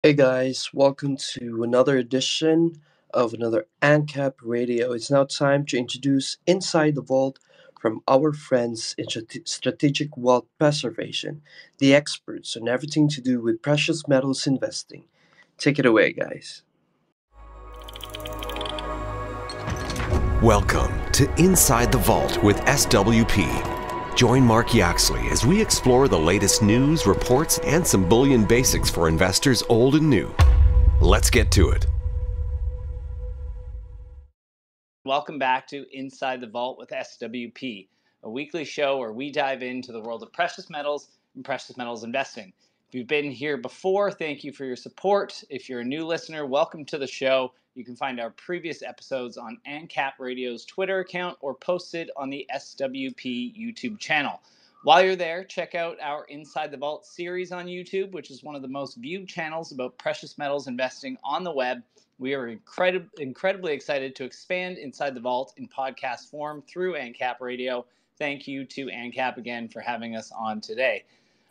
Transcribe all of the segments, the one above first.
Hey guys, welcome to another edition of another ANCAP Radio. It's now time to introduce Inside the Vault from our friends in Strategic Wealth Preservation, the experts on everything to do with precious metals investing. Take it away, guys. Welcome to Inside the Vault with SWP. Join Mark Yaxley as we explore the latest news, reports, and some bullion basics for investors old and new. Let's get to it. Welcome back to Inside the Vault with SWP, a weekly show where we dive into the world of precious metals and precious metals investing. If you've been here before, thank you for your support. If you're a new listener, welcome to the show. You can find our previous episodes on ANCAP Radio's Twitter account or posted on the SWP YouTube channel. While you're there, check out our Inside the Vault series on YouTube, which is one of the most viewed channels about precious metals investing on the web. We are incredibly excited to expand Inside the Vault in podcast form through ANCAP Radio. Thank you to ANCAP again for having us on today.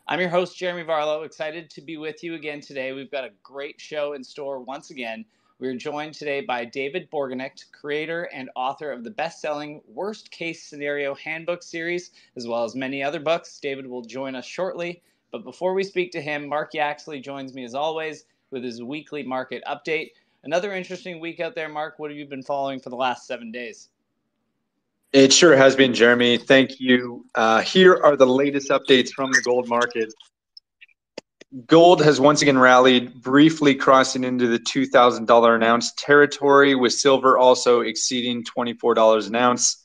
I'm your host, Jeremy Varlow, excited to be with you again today. We've got a great show in store once again. We're joined today by David Borgenicht, creator and author of the best-selling Worst-Case Scenario Handbook series, as well as many other books. David will join us shortly. But before we speak to him, Mark Yaxley joins me as always with his weekly market update. Another interesting week out there, Mark. What have you been following for the last 7 days? It sure has been, Jeremy. Thank you. Here are the latest updates from the gold market. Gold has once again rallied, briefly crossing into the $2,000 an ounce territory, with silver also exceeding $24 an ounce.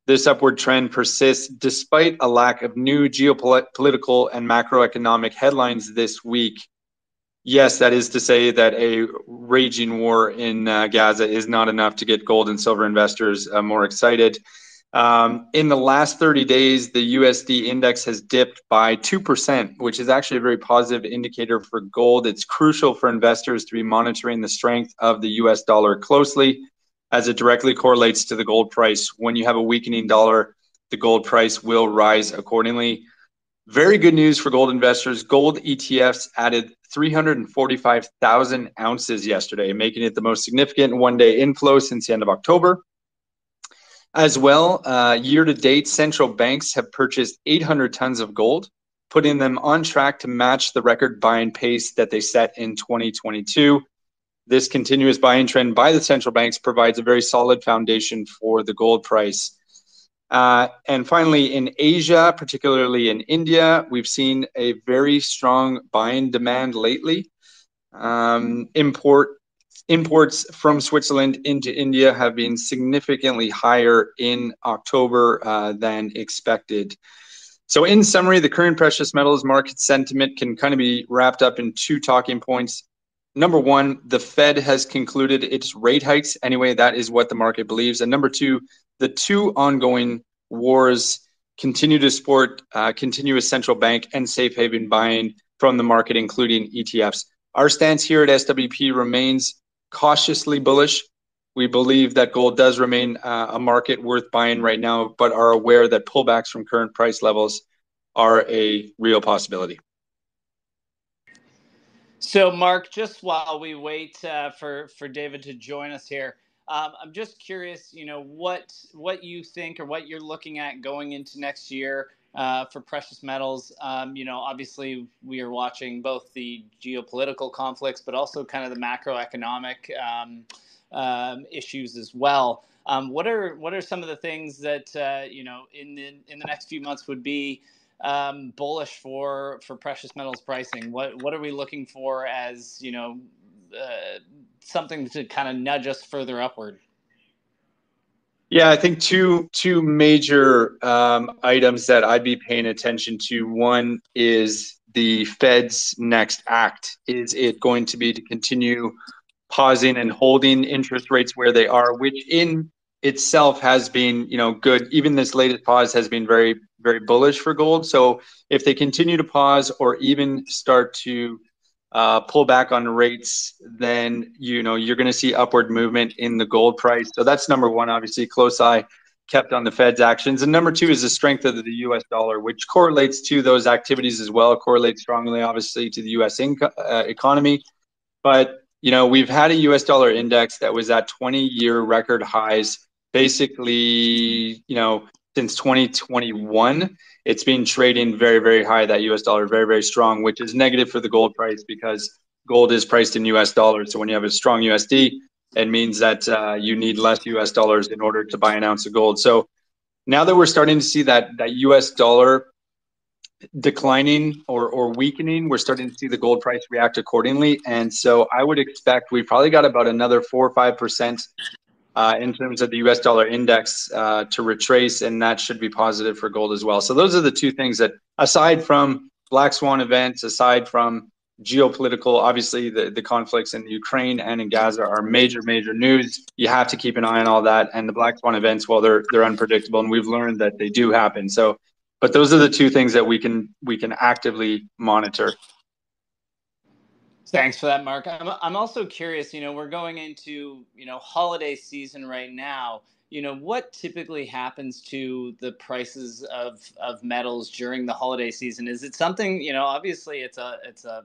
This upward trend persists despite a lack of new geopolitical and macroeconomic headlines this week. Yes, that is to say that a raging war in Gaza is not enough to get gold and silver investors more excited. In the last 30 days, the USD index has dipped by 2%, which is actually a very positive indicator for gold. It's crucial for investors to be monitoring the strength of the US dollar closely, as it directly correlates to the gold price. When you have a weakening dollar, the gold price will rise accordingly. Very good news for gold investors. Gold ETFs added 345,000 ounces yesterday, making it the most significant one-day inflow since the end of October. As well, year to date, central banks have purchased 800 tons of gold, putting them on track to match the record buying pace that they set in 2022. This continuous buying trend by the central banks provides a very solid foundation for the gold price. And finally, in Asia, particularly in India, we've seen a very strong buying demand lately. Imports from Switzerland into India have been significantly higher in October than expected. So in summary, the current precious metals market sentiment can kind of be wrapped up in two talking points. Number one, the Fed has concluded its rate hikes. Anyway, that is what the market believes. And number two, the two ongoing wars continue to support continuous central bank and safe haven buying from the market, including ETFs. Our stance here at SWP remains cautiously bullish. We believe that gold does remain a market worth buying right now, but are aware that pullbacks from current price levels are a real possibility. So, Mark, just while we wait for David to join us here, I'm just curious, what you think or what you're looking at going into next year for precious metals. Obviously, we are watching both the geopolitical conflicts, but also kind of the macroeconomic issues as well. What are some of the things that in the next few months would be bullish for precious metals pricing? What are we looking for as something to kind of nudge us further upward? Yeah, I think two major items that I'd be paying attention to. One is the Fed's next act. Is it going to be to continue pausing and holding interest rates where they are, which in itself has been, good. Even this latest pause has been very, very bullish for gold. So if they continue to pause or even start to pull back on rates, then you're going to see upward movement in the gold price. So that's number one. Obviously, close eye kept on the Fed's actions. And number two is the strength of the US dollar, which correlates to those activities as well. Correlates strongly, obviously, to the US economy. But, you know, we've had a US dollar index that was at 20-year record highs, basically, you know, since 2021. It's been trading very, very high, that US dollar, very, very strong, which is negative for the gold price because gold is priced in US dollars. So when you have a strong USD, it means that you need less US dollars in order to buy an ounce of gold. So now that we're starting to see that US dollar declining or weakening, we're starting to see the gold price react accordingly. And so I would expect we've probably got about another 4 or 5% in terms of the US dollar index to retrace, and that should be positive for gold as well. So those are the two things that, aside from black swan events, aside from geopolitical, obviously the conflicts in Ukraine and in Gaza are major news. You have to keep an eye on all that, and the black swan events, well, they're unpredictable, and we've learned that they do happen. So, but those are the two things that we can actively monitor. Thanks for that, Mark. I'm also curious, you know, we're going into, you know, holiday season right now. You know, what typically happens to the prices of metals during the holiday season? Is it something, you know, obviously it's a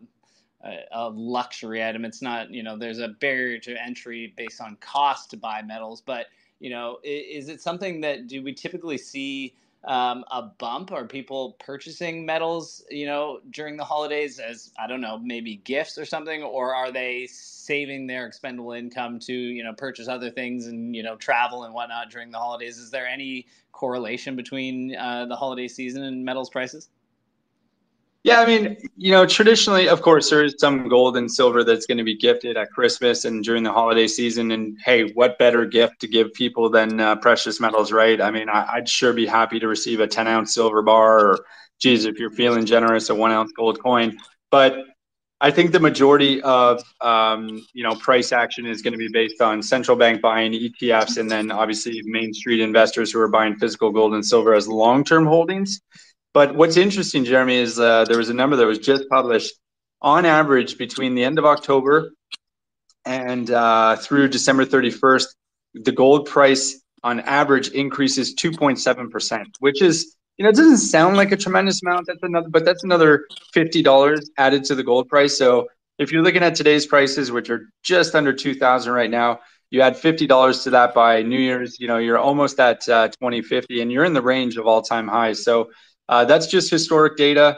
luxury item. It's not, you know, there's a barrier to entry based on cost to buy metals, but, you know, is it something that do we typically see a bump? Are people purchasing metals, you know, during the holidays as, I don't know, maybe gifts or something, or are they saving their expendable income to, you know, purchase other things and, you know, travel and whatnot during the holidays? Is there any correlation between the holiday season and metals prices? Yeah, I mean, you know, traditionally, of course, there is some gold and silver that's going to be gifted at Christmas and during the holiday season. And hey, what better gift to give people than precious metals, right? I mean, I'd sure be happy to receive a 10-ounce silver bar, or, geez, if you're feeling generous, a 1-ounce gold coin. But I think the majority of you know, price action is going to be based on central bank buying, ETFs, and then obviously Main Street investors who are buying physical gold and silver as long-term holdings. But what's interesting, Jeremy, is there was a number that was just published. On average, between the end of October and through December 31st, the gold price on average increases 2.7%, which is, you know, it doesn't sound like a tremendous amount. That's another $50 added to the gold price. So if you're looking at today's prices, which are just under 2,000 right now, you add $50 to that by New Year's, you know, you're almost at 2050, and you're in the range of all-time highs. So that's just historic data.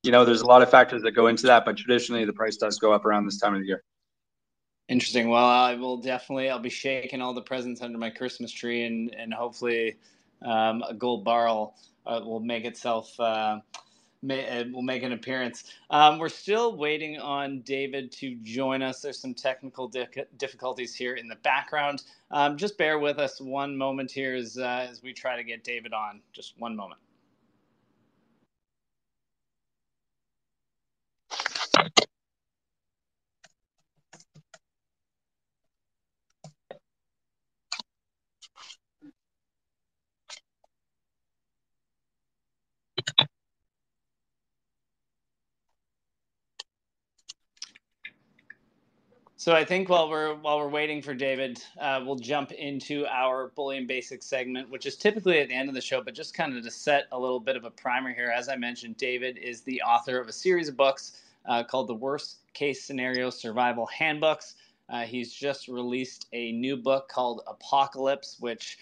You know, there's a lot of factors that go into that, but traditionally the price does go up around this time of the year. Interesting. Well, I'll be shaking all the presents under my Christmas tree, and hopefully a gold bar will make itself, will make an appearance. We're still waiting on David to join us. There's some technical difficulties here in the background. Just bear with us one moment here as we try to get David on. Just one moment. So I think while we're waiting for David, we'll jump into our Bullion Basics segment, which is typically at the end of the show, but just kind of to set a little bit of a primer here. As I mentioned, David is the author of a series of books called the Worst-Case Scenario Survival Handbooks. He's just released a new book called Apocalypse, which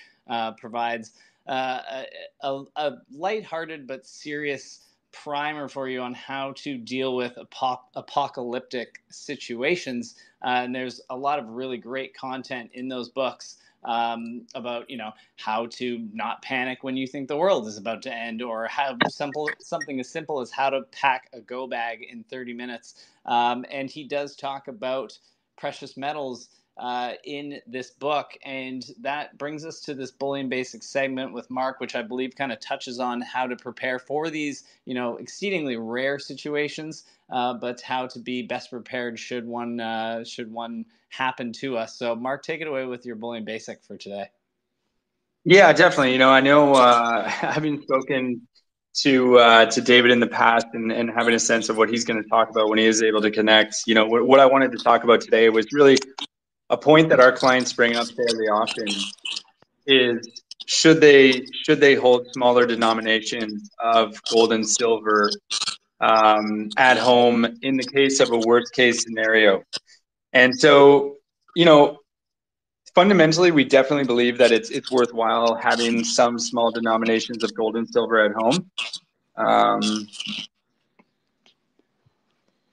provides a lighthearted but serious primer for you on how to deal with apocalyptic situations. And there's a lot of really great content in those books about, you know, how to not panic when you think the world is about to end, or how something as simple as how to pack a go bag in 30 minutes. And he does talk about precious metals in this book, and that brings us to this Bullion Basics segment with Mark, which I believe kind of touches on how to prepare for these, you know, exceedingly rare situations, but how to be best prepared should one happen to us. So, Mark, take it away with your Bullion Basic for today. Yeah, definitely. You know, I know having spoken to David in the past, and having a sense of what he's going to talk about when he is able to connect. You know, what I wanted to talk about today was really a point that our clients bring up fairly often is should they hold smaller denominations of gold and silver at home in the case of a worst case scenario. And so, fundamentally, we definitely believe that it's worthwhile having some small denominations of gold and silver at home.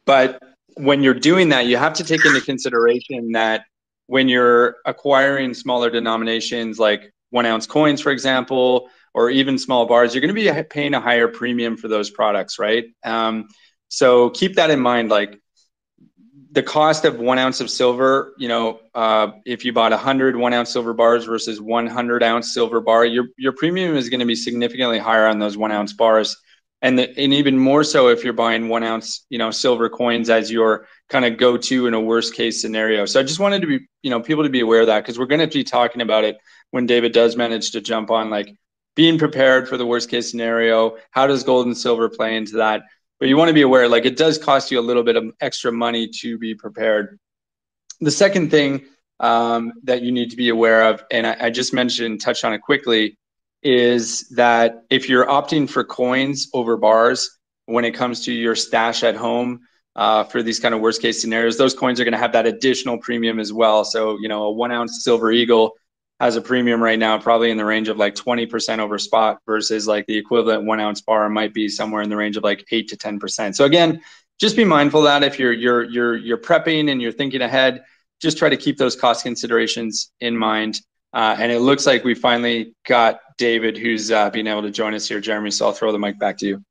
But when you're doing that, you have to take into consideration that when you're acquiring smaller denominations like 1 ounce coins, for example, or even small bars, you're going to be paying a higher premium for those products, right? So keep that in mind. Like the cost of 1 ounce of silver, if you bought 100 1 ounce silver bars versus 100 ounce silver bar, your premium is going to be significantly higher on those 1 ounce bars. And even more so if you're buying 1 ounce, silver coins as your kind of go-to in a worst case scenario. So I just wanted to be, people to be aware of that, because we're going to be talking about it when David does manage to jump on, like being prepared for the worst case scenario. How does gold and silver play into that? But you want to be aware, like it does cost you a little bit of extra money to be prepared. The second thing that you need to be aware of, and I just touched on it quickly, is that if you're opting for coins over bars when it comes to your stash at home for these kind of worst case scenarios, those coins are going to have that additional premium as well. So, a 1 ounce silver eagle has a premium right now, probably in the range of like 20% over spot, versus like the equivalent 1 ounce bar might be somewhere in the range of like 8 to 10%. So again, just be mindful that if you're prepping and you're thinking ahead, just try to keep those cost considerations in mind. And it looks like we finally got David, who's being able to join us here, Jeremy. So I'll throw the mic back to you.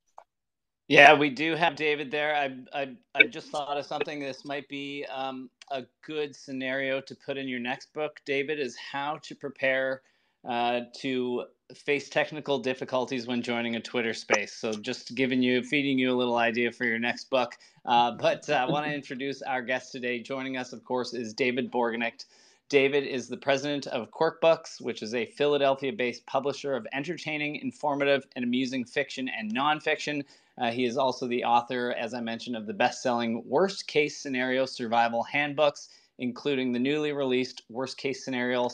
Yeah, we do have David there. I just thought of something. This might be a good scenario to put in your next book, David, is how to prepare to face technical difficulties when joining a Twitter space. So just feeding you a little idea for your next book. But I want to introduce our guest today. Joining us, of course, is David Borgenicht. David is the president of Quirk Books, which is a Philadelphia-based publisher of entertaining, informative, and amusing fiction and nonfiction. He is also the author, as I mentioned, of the best-selling Worst-Case Scenario Survival Handbooks, including the newly released Worst-Case Scenario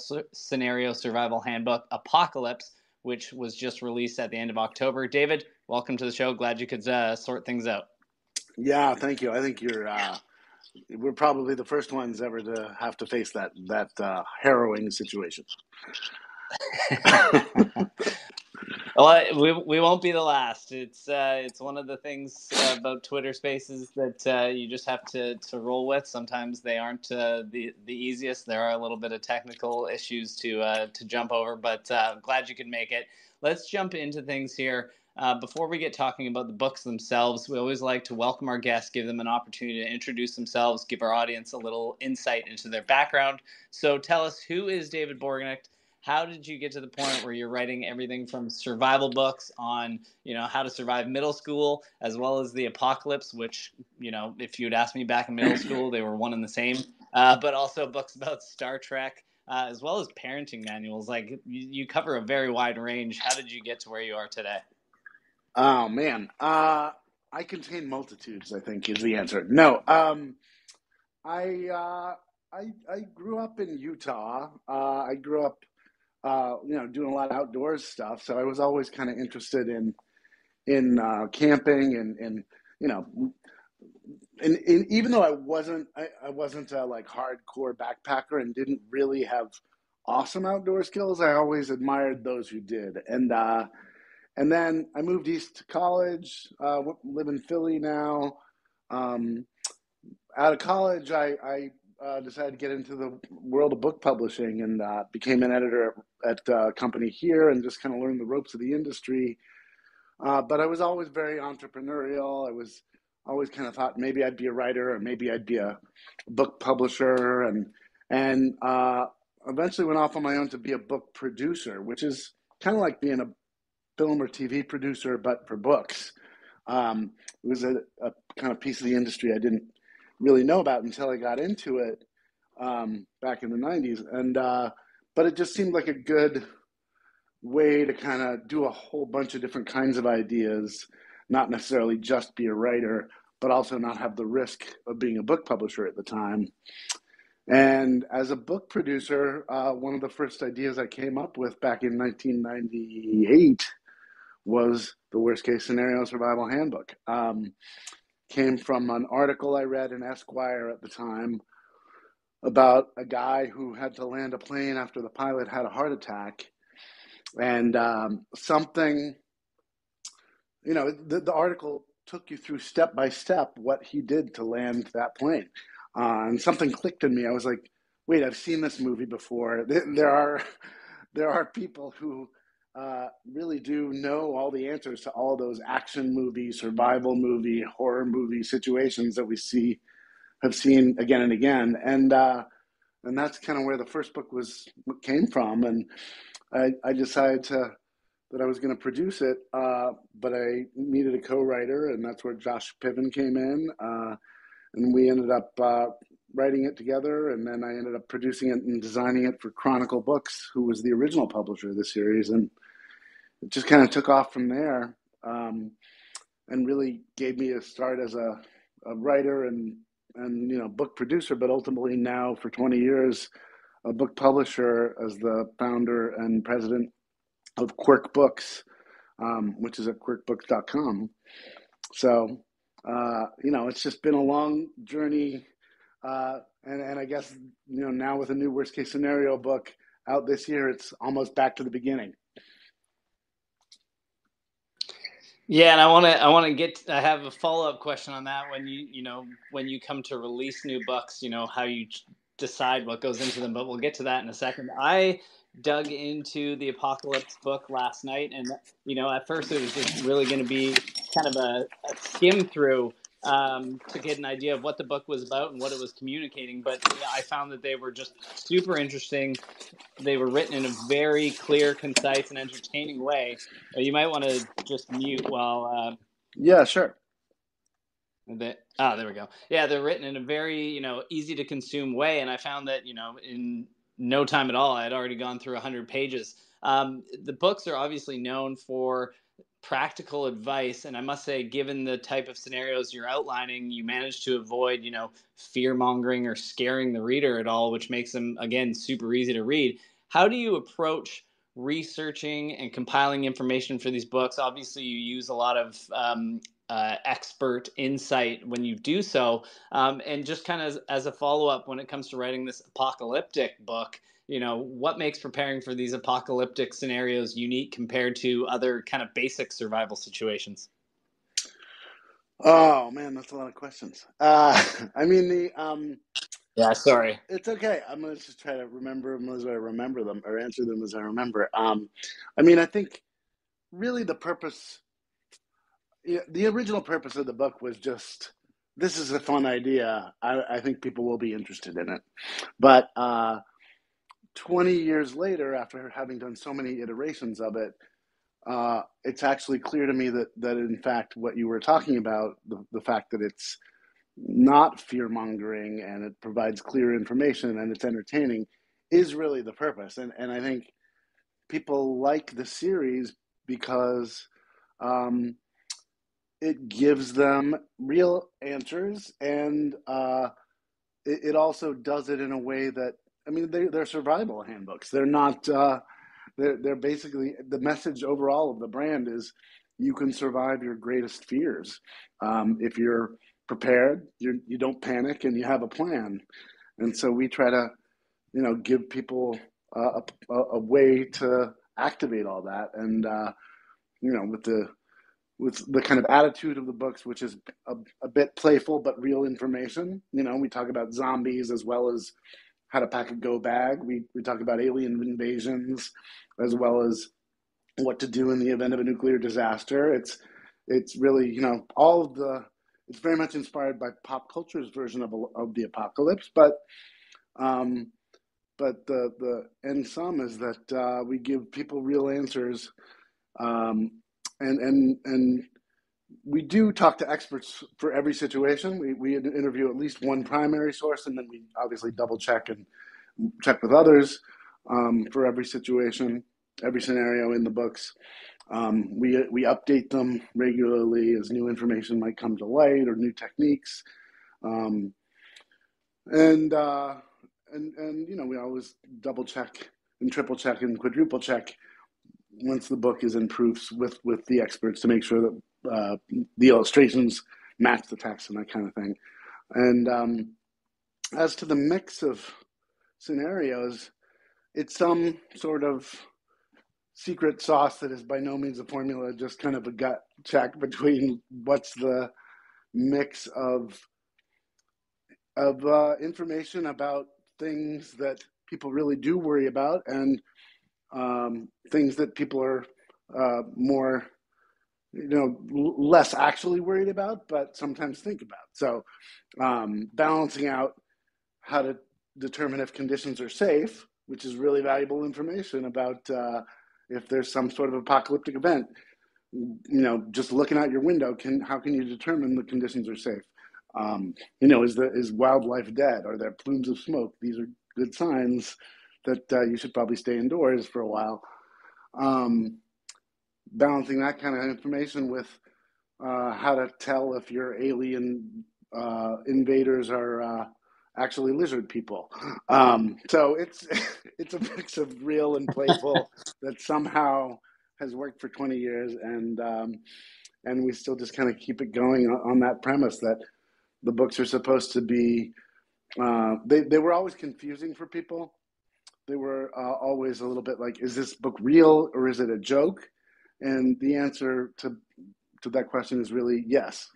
Survival Handbook, Apocalypse, which was just released at the end of October. David, welcome to the show. Glad you could sort things out. Yeah, thank you. I think we're probably the first ones ever to have to face that harrowing situation. Well, we won't be the last. It's one of the things about Twitter Spaces that you just have to roll with. Sometimes they aren't the easiest. There are a little bit of technical issues to jump over, but glad you could make it. Let's jump into things here. Before we get talking about the books themselves, we always like to welcome our guests, give them an opportunity to introduce themselves, give our audience a little insight into their background. So tell us, who is David Borgenicht? How did you get to the point where you're writing everything from survival books on, how to survive middle school, as well as the apocalypse, which, if you'd asked me back in middle school, they were one and the same, but also books about Star Trek, as well as parenting manuals. Like you cover a very wide range. How did you get to where you are today? Oh, man. I contain multitudes, I think, is the answer. No, I grew up in Utah. I grew up, doing a lot of outdoors stuff. So I was always kind of interested in camping and even though I wasn't a like hardcore backpacker and didn't really have awesome outdoor skills, I always admired those who did. And then I moved east to college, live in Philly now. Out of college, I decided to get into the world of book publishing and became an editor at a company here and just kind of learned the ropes of the industry. But I was always very entrepreneurial. I was always kind of thought maybe I'd be a writer or maybe I'd be a book publisher, and eventually went off on my own to be a book producer, which is kind of like being a film or TV producer, but for books. It was a kind of piece of the industry I didn't really know about until I got into it back in the 90s. But it just seemed like a good way to kind of do a whole bunch of different kinds of ideas, not necessarily just be a writer, but also not have the risk of being a book publisher at the time. And as a book producer, one of the first ideas I came up with back in 1998 was the Worst-Case Scenario Survival Handbook. Came from an article I read in Esquire at the time about a guy who had to land a plane after the pilot had a heart attack. And the article took you through step by step what he did to land that plane. And something clicked in me. I was like, wait, I've seen this movie before. There are people who really do know all the answers to all those action movie, survival movie, horror movie situations that we have seen again and again. And that's kind of where the first book came from. And I decided that I was going to produce it, but I needed a co-writer, and that's where Josh Piven came in. And we ended up writing it together, and then I ended up producing it and designing it for Chronicle Books, who was the original publisher of the series. And it just kind of took off from there, and really gave me a start as a writer and book producer, but ultimately now for 20 years, a book publisher as the founder and president of Quirk Books, which is at quirkbooks.com. So, it's just been a long journey. And I guess, now with a new Worst Case Scenario book out this year, it's almost back to the beginning. Yeah, and I want to I have a follow-up question on that. When you come to release new books, how you decide what goes into them, but we'll get to that in a second. I dug into the Apocalypse book last night, and at first it was just really going to be kind of a skim through to get an idea of what the book was about and what it was communicating. But I found that they were just super interesting. They were written in a very clear, concise, and entertaining way. You might want to just mute while. Yeah, sure. There we go. Yeah, they're written in a very easy to consume way, and I found that in no time at all I had already gone through 100 pages. The books are obviously known for practical advice, and I must say, given the type of scenarios you're outlining, you managed to avoid fear mongering or scaring the reader at all, which makes them again super easy to read. How do you approach researching and compiling information for these books? Obviously you use a lot of expert insight when you do so, and just kind of as a follow-up, when it comes to writing this apocalyptic book, what makes preparing for these apocalyptic scenarios unique compared to other kind of basic survival situations? Oh man, that's a lot of questions. Yeah, sorry. It's okay. I'm going to just try to remember them as I remember them, or answer them as I remember. I think really the original purpose of the book was just, this is a fun idea. I think people will be interested in it. But 20 years later, after having done so many iterations of it, it's actually clear to me that in fact what you were talking about, the fact that it's not fear-mongering and it provides clear information and it's entertaining, is really the purpose. And I think people like the series because it gives them real answers, and it also does it in a way that, they're survival handbooks. They're not, they're basically, the message overall of the brand is you can survive your greatest fears. If you're prepared, you don't panic, and you have a plan. And so we try to, give people a way to activate all that. And, with the kind of attitude of the books, which is a bit playful, but real information. We talk about zombies as well as how to pack a go bag. We talk about alien invasions as well as what to do in the event of a nuclear disaster. It's really, all of it's very much inspired by pop culture's version of the apocalypse, but the end sum is that we give people real answers, and we do talk to experts for every situation. We interview at least one primary source, and then we obviously double check and check with others for every situation, every scenario in the books. We update them regularly as new information might come to light or new techniques. And we always double check and triple check and quadruple check once the book is in proofs with the experts to make sure that the illustrations match the text and that kind of thing. And as to the mix of scenarios, it's some sort of secret sauce that is by no means a formula, just kind of a gut check between what's the mix of information about things that people really do worry about and things that people are more, less actually worried about, but sometimes think about. So balancing out how to determine if conditions are safe, which is really valuable information about if there's some sort of apocalyptic event. Just looking out your window, how can you determine the conditions are safe? Is wildlife dead? Are there plumes of smoke? These are good signs that you should probably stay indoors for a while. Balancing that kind of information with how to tell if your alien invaders are actually lizard people. So it's it's a mix of real and playful that somehow has worked for 20 years, and we still just kind of keep it going on that premise that the books are supposed to be. They were always confusing for people. They were always a little bit like, is this book real or is it a joke? And the answer to that question is really yes.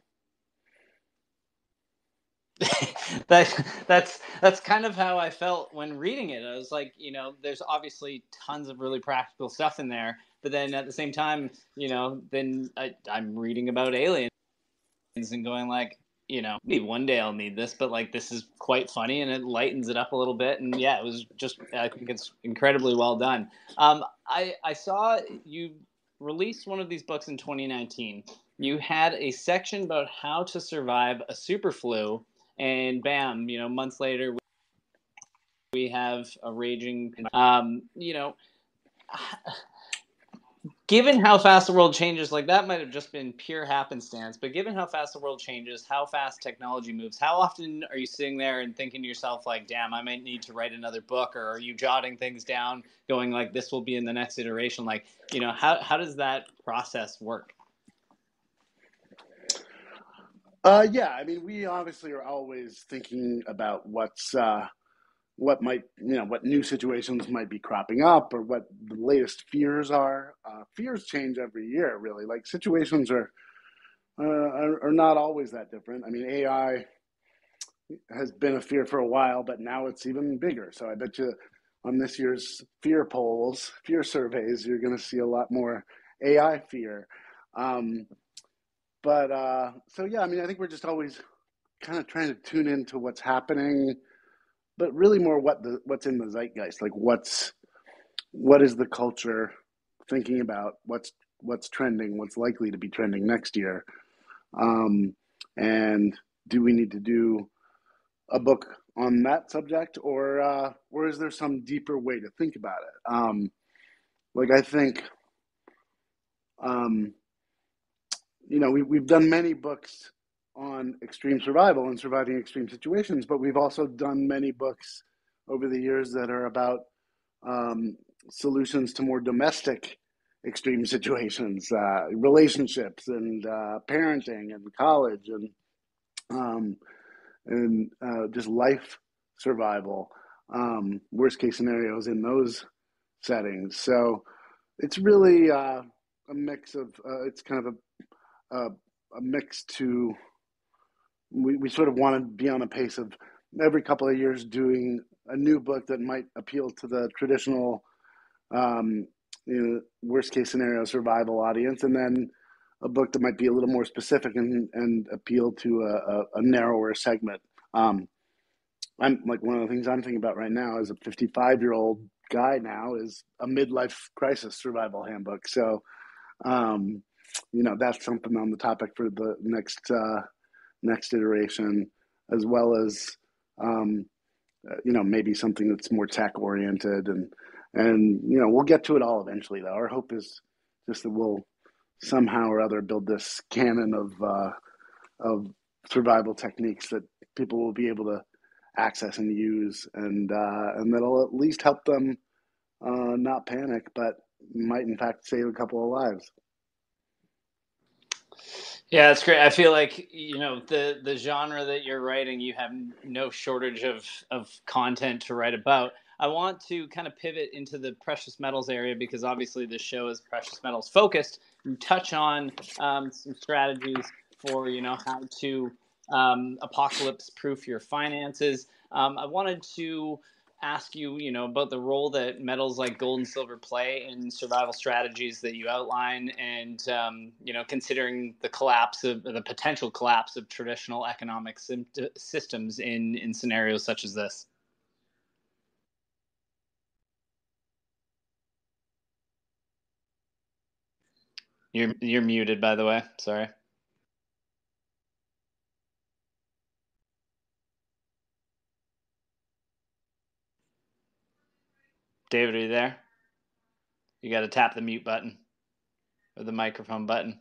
That's kind of how I felt when reading it. I was like, there's obviously tons of really practical stuff in there, but then at the same time, then I'm reading about aliens and going like, maybe one day I'll need this, but like this is quite funny and it lightens it up a little bit. And yeah, it was just, I think it's incredibly well done. I saw you released one of these books in 2019. You had a section about how to survive a super flu, and bam, months later we have a raging, given how fast the world changes, like that might have just been pure happenstance, but given how fast the world changes, how fast technology moves, how often are you sitting there and thinking to yourself like, damn, I might need to write another book? Or are you jotting things down going like, this will be in the next iteration? Like, how does that process work? Yeah, I mean, we obviously are always thinking about what new situations might be cropping up or what the latest fears are. Fears change every year, really. Like situations are not always that different. I mean, AI has been a fear for a while, but now it's even bigger. So I bet you on this year's fear surveys, you're going to see a lot more AI fear. So yeah, I mean, I think we're just always kind of trying to tune into what's happening, but really more what's in the zeitgeist, like what is the culture thinking about, what's trending, what's likely to be trending next year, and do we need to do a book on that subject, or is there some deeper way to think about it? Like I think, we've done many books on extreme survival and surviving extreme situations, but we've also done many books over the years that are about solutions to more domestic extreme situations, relationships and parenting and college and just life survival, worst case scenarios in those settings. So it's really a mix of, it's kind of a mix to, we sort of want to be on a pace of every couple of years doing a new book that might appeal to the traditional worst case scenario survival audience, and then a book that might be a little more specific and appeal to a narrower segment. I'm like, one of the things I'm thinking about right now as a 55-year-old guy now is a midlife crisis survival handbook. So that's something on the topic for the next iteration, as well as maybe something that's more tech oriented, and we'll get to it all eventually. Though our hope is just that we'll somehow or other build this canon of survival techniques that people will be able to access and use, and that'll at least help them not panic, but might in fact save a couple of lives. Yeah, that's great. I feel like, the genre that you're writing, you have no shortage of content to write about. I want to kind of pivot into the precious metals area because obviously this show is precious metals focused. You touch on some strategies for, how to apocalypse proof your finances. I wanted to ask you, about the role that metals like gold and silver play in survival strategies that you outline, and considering the potential collapse of traditional economic systems in scenarios such as this. You're muted, by the way. Sorry. David, are you there? You got to tap the mute button or the microphone button.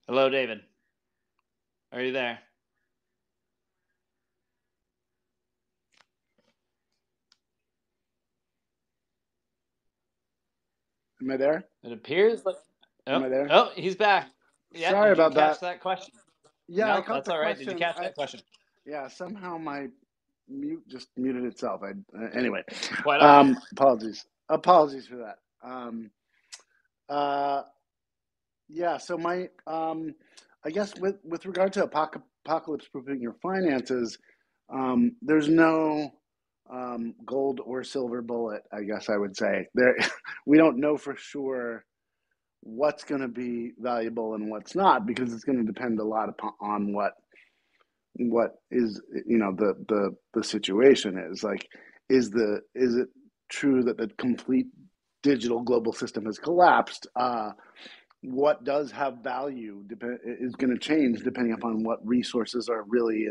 Hello, David. Are you there? Am I there? It appears like. Am I there? Oh, he's back. Yeah, Sorry did you about catch that question? Yeah, I No, caught that's the all right. Did you question. catch that question? Yeah, somehow my mute just muted itself. Anyway, Quite all right. apologies for that. Yeah, so my I guess with regard to apocalypse proofing your finances, there's no gold or silver bullet. I guess I would say there. We don't know for sure what's going to be valuable and what's not, because it's going to depend a lot on what is, the situation is. Like, is it true that the complete digital global system has collapsed? What does have value is going to change depending upon what resources are really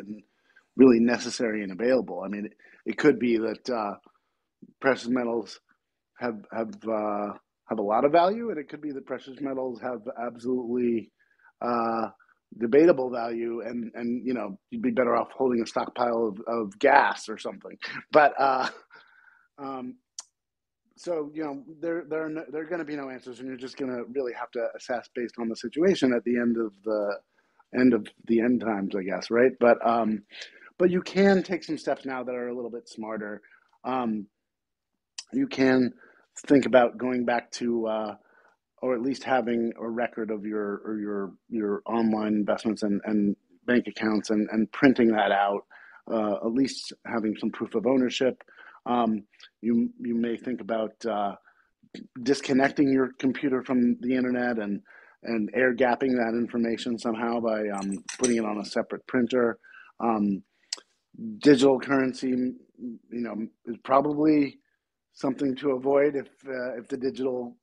necessary and available. I mean, it could be that precious metals have a lot of value, and it could be that precious metals have absolutely debatable value, and you'd be better off holding a stockpile of gas or something. But so there are going to be no answers, and you're just going to really have to assess based on the situation at the end of the end times, I guess, right? But you can take some steps now that are a little bit smarter. You can think about going back to or at least having a record of your online investments and bank accounts, and printing that out, at least having some proof of ownership. You may think about disconnecting your computer from the internet and air gapping that information somehow by putting it on a separate printer. Digital currency, is probably something to avoid if the digital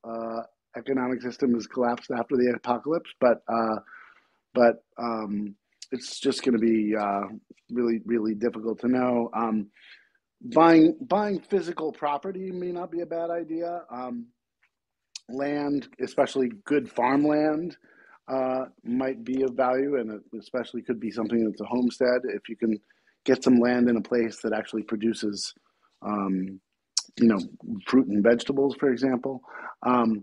economic system is collapsed after the apocalypse. But it's just going to be really, really difficult to know. Buying physical property may not be a bad idea. Land, especially good farmland, might be of value, and it especially could be something that's a homestead. If you can get some land in a place that actually produces, fruit and vegetables, for example. We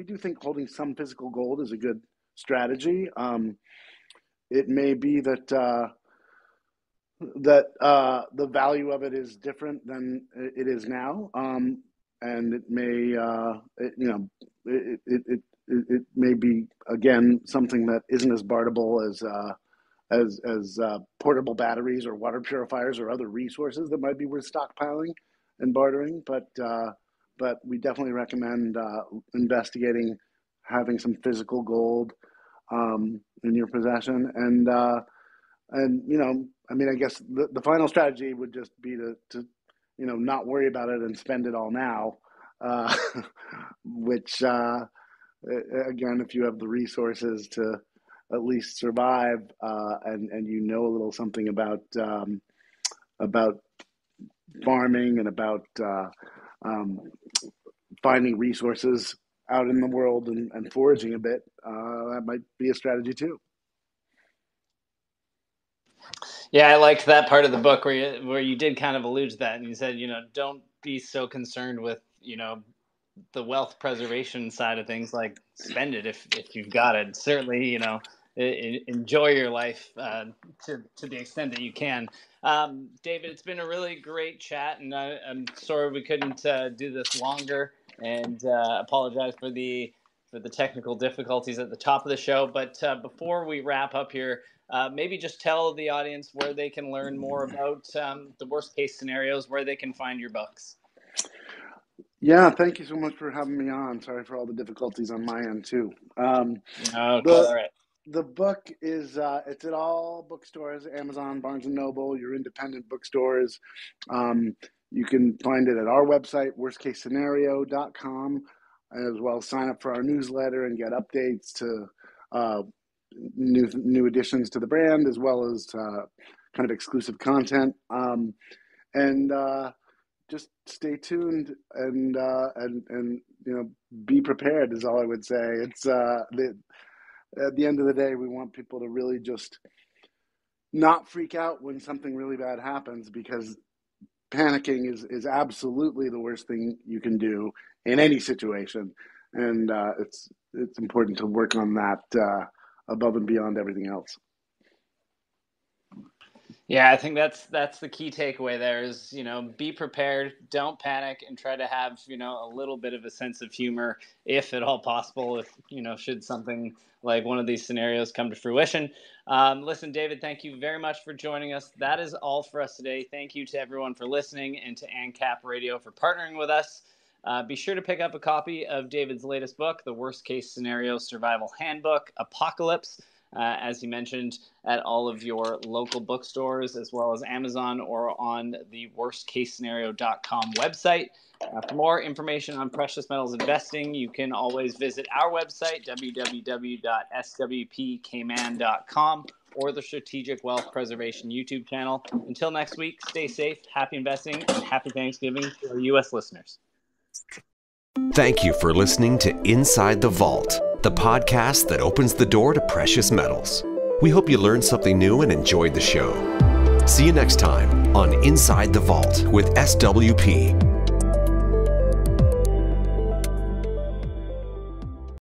do think holding some physical gold is a good strategy. It may be that the value of it is different than it is now, and it may it may be, again, something that isn't as barterable as portable batteries or water purifiers or other resources that might be worth stockpiling and bartering. But we definitely recommend investigating having some physical gold in your possession. And I guess the final strategy would just be to not worry about it and spend it all now, which again, if you have the resources to at least survive, and a little something about farming and about finding resources out in the world and foraging a bit, that might be a strategy too. Yeah, I liked that part of the book where you did kind of allude to that, and you said, don't be so concerned with, the wealth preservation side of things. Like, spend it if you've got it. Certainly, enjoy your life to the extent that you can. David, it's been a really great chat, and I'm sorry we couldn't do this longer, and apologize for the technical difficulties at the top of the show. But before we wrap up here, maybe just tell the audience where they can learn more about the worst case scenarios, where they can find your books. Yeah, thank you so much for having me on. Sorry for all the difficulties on my end too. All right. The book is it's at all bookstores, Amazon, Barnes & Noble, your independent bookstores. You can find it at our website, worstcasescenario.com, as well as sign up for our newsletter and get updates to new additions to the brand, as well as kind of exclusive content. And just stay tuned and be prepared is all I would say. It's at the end of the day, we want people to really just not freak out when something really bad happens, because panicking is absolutely the worst thing you can do in any situation. And it's important to work on that above and beyond everything else. Yeah, I think that's the key takeaway there is, be prepared, don't panic, and try to have, a little bit of a sense of humor, if at all possible, if, should something like one of these scenarios come to fruition. Listen, David, thank you very much for joining us. That is all for us today. Thank you to everyone for listening, and to ANCAP Radio for partnering with us. Be sure to pick up a copy of David's latest book, The Worst-Case Scenario Survival Handbook, Apocalypse, as he mentioned, at all of your local bookstores, as well as Amazon or on the worstcasescenario.com website. For more information on precious metals investing, you can always visit our website, www.swpcayman.com, or the Strategic Wealth Preservation YouTube channel. Until next week, stay safe, happy investing, and happy Thanksgiving to our U.S. listeners. Thank you for listening to Inside the Vault, the podcast that opens the door to precious metals. We hope you learned something new and enjoyed the show. See you next time on Inside the Vault with SWP.